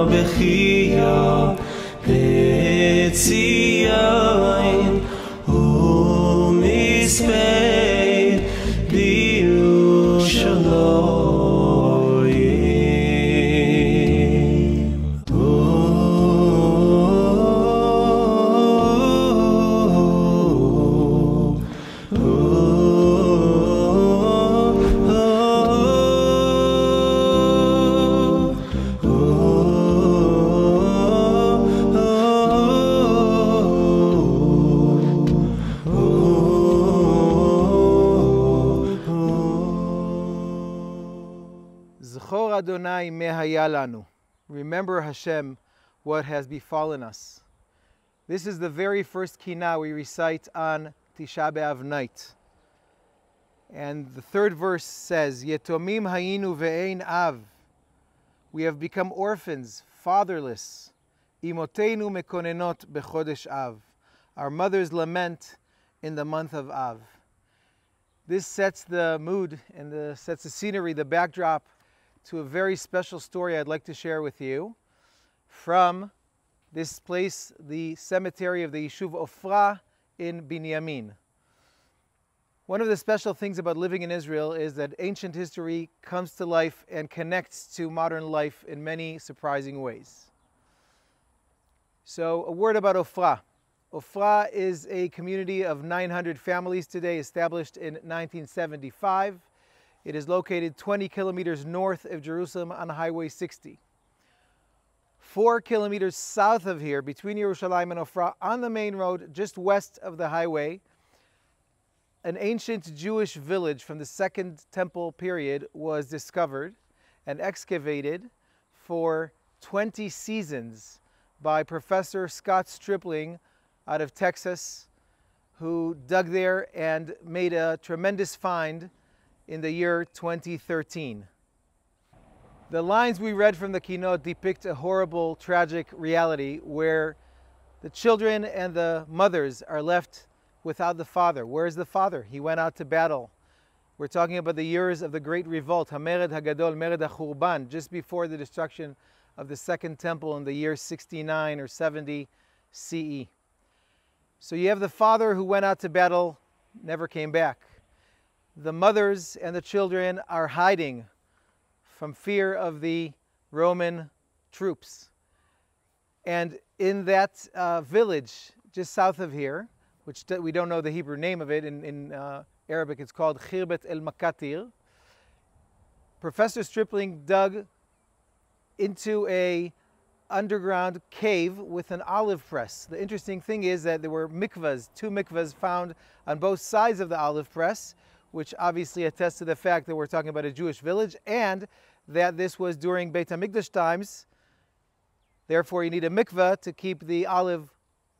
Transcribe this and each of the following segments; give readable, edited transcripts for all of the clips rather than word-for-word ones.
בחייה בציין ומספד בירושלים. Zechor Adonai me haya lanu. Remember, Hashem, what has befallen us. This is the very first Kinah we recite on Tisha B'Av night. And the third verse says, Yetomim hayinu ve'ein av. We have become orphans, fatherless. Imoteinu mekonenot bechodesh av. Our mothers lament in the month of Av. This sets the mood and sets the scenery, the backdrop to a very special story I'd like to share with you from this place, the cemetery of the Yishuv Ofra in Binyamin. One of the special things about living in Israel is that ancient history comes to life and connects to modern life in many surprising ways. So a word about Ofra. Ofra is a community of 900 families today, established in 1975. It is located 20 kilometers north of Jerusalem on Highway 60. 4 kilometers south of here, between Yerushalayim and Ofra, on the main road, just west of the highway, an ancient Jewish village from the Second Temple period was discovered and excavated for 20 seasons by Professor Scott Stripling out of Texas, who dug there and made a tremendous find in the year 2013. The lines we read from the Kinot depict a horrible, tragic reality where the children and the mothers are left without the father. Where is the father? He went out to battle. We're talking about the years of the Great Revolt, Hamered Hagadol, Mered HaChurban, just before the destruction of the Second Temple in the year 69 or 70 CE. So you have the father who went out to battle, never came back. The mothers and the children are hiding from fear of the Roman troops. And in that village, just south of here, which we don't know the Hebrew name of it, in Arabic it's called Khirbet el Makatir, Professor Stripling dug into a underground cave with an olive press. The interesting thing is that there were mikvahs, 2 mikvahs found on both sides of the olive press, which obviously attests to the fact that we're talking about a Jewish village and that this was during Beit HaMikdash times. Therefore, you need a mikvah to keep the olive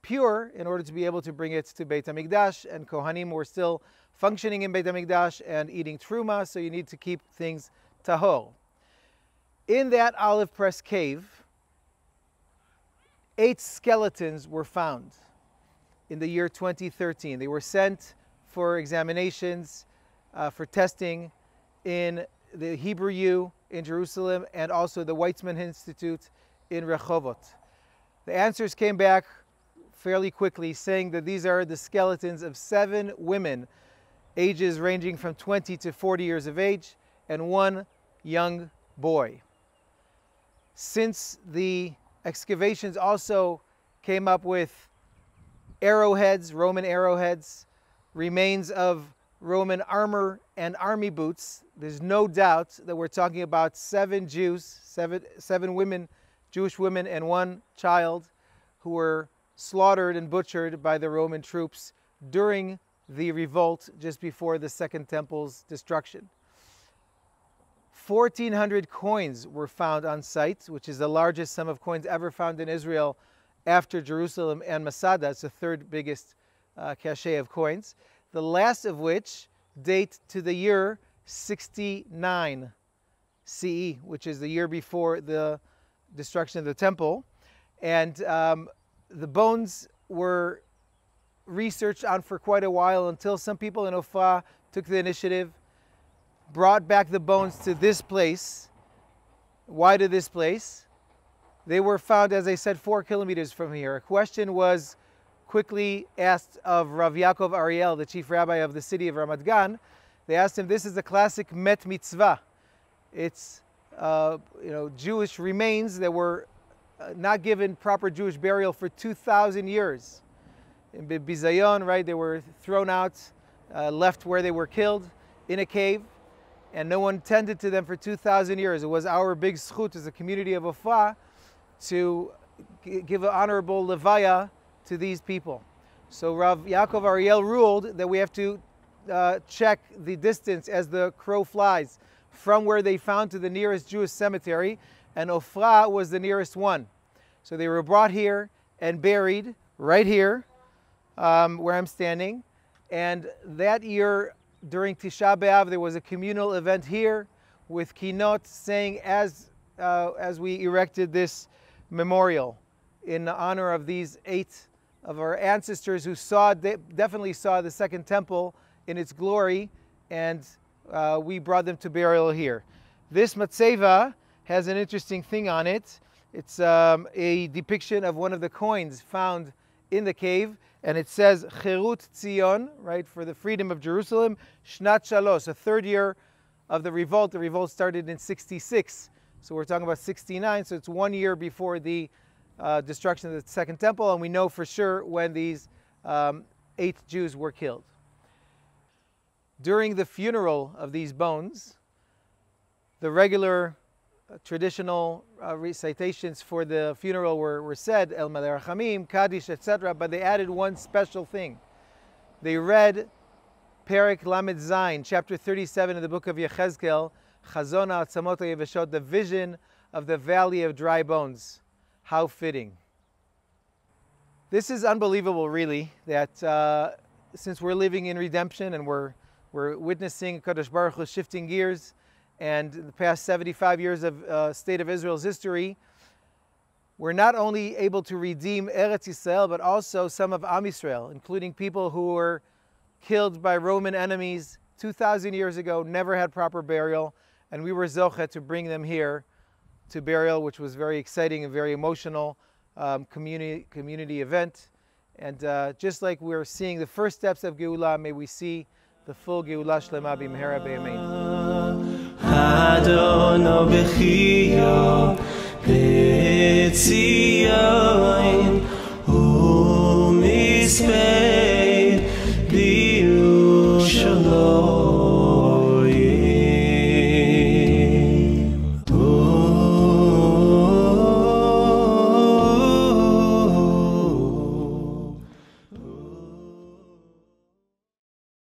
pure in order to be able to bring it to Beit HaMikdash, and Kohanim were still functioning in Beit HaMikdash and eating truma, so you need to keep things tahor. In that olive press cave, 8 skeletons were found in the year 2013. They were sent for examinations, for testing in the Hebrew U in Jerusalem and also the Weizmann Institute in Rehovot. The answers came back fairly quickly, saying that these are the skeletons of 7 women, ages ranging from 20 to 40 years of age, and 1 young boy. Since the excavations also came up with arrowheads, Roman arrowheads, remains of Roman armor and army boots, there's no doubt that we're talking about 7 Jews, seven women, Jewish women, and 1 child who were slaughtered and butchered by the Roman troops during the revolt just before the Second Temple's destruction. 1,400 coins were found on site, which is the largest sum of coins ever found in Israel after Jerusalem and Masada. It's the 3rd biggest cachet of coins, the last of which date to the year 69 CE, which is the year before the destruction of the temple. And the bones were researched on for quite a while until some people in Ofra took the initiative, brought back the bones to this place. Why to this place? They were found, as I said, 4 kilometers from here. A question was quickly asked of Rav Yaakov Ariel, the chief rabbi of the city of Ramat Gan. They asked him, this is a classic met mitzvah. It's Jewish remains that were not given proper Jewish burial for 2,000 years. In Bizayon, right, they were thrown out, left where they were killed in a cave, and no one tended to them for 2,000 years. It was our big zchut as a community of Ofra to give an honorable levaya to these people. So Rav Yaakov Ariel ruled that we have to check the distance as the crow flies from where they found to the nearest Jewish cemetery, and Ofra was the nearest one. So they were brought here and buried right here where I'm standing. And that year during Tisha B'Av there was a communal event here with Kinot saying as we erected this memorial in honor of these 8 of our ancestors who definitely saw the second temple in its glory, and we brought them to burial here. This matzeva has an interesting thing on it. It's a depiction of one of the coins found in the cave, and it says Cherut Tzion, right, for the freedom of Jerusalem, Shnat Shalosh, the 3rd year of the revolt. The revolt started in 66, so we're talking about 69, so it's 1 year before the destruction of the Second Temple, and we know for sure when these 8 Jews were killed. During the funeral of these bones, the regular traditional recitations for the funeral were said, El Malei Rachamim, Kaddish, etc., but they added one special thing. They read Perek Lamed Zayin, chapter 37 of the book of Yechezkel, Chazon Ha'atzamot HaYeveshot, the vision of the valley of dry bones. How fitting. This is unbelievable, really, that since we're living in redemption and we're witnessing Kadosh Baruch Hu shifting gears, and the past 75 years of State of Israel's history, we're not only able to redeem Eretz Yisrael, but also some of Am Yisrael, including people who were killed by Roman enemies 2,000 years ago, never had proper burial, and we were Zechor to bring them here to burial, which was very exciting and very emotional community event. And just like we're seeing the first steps of Geulah, may we see the full Geulah Shlema b'mehera b'yamein. Adono b'chiyo b'tzion u'misper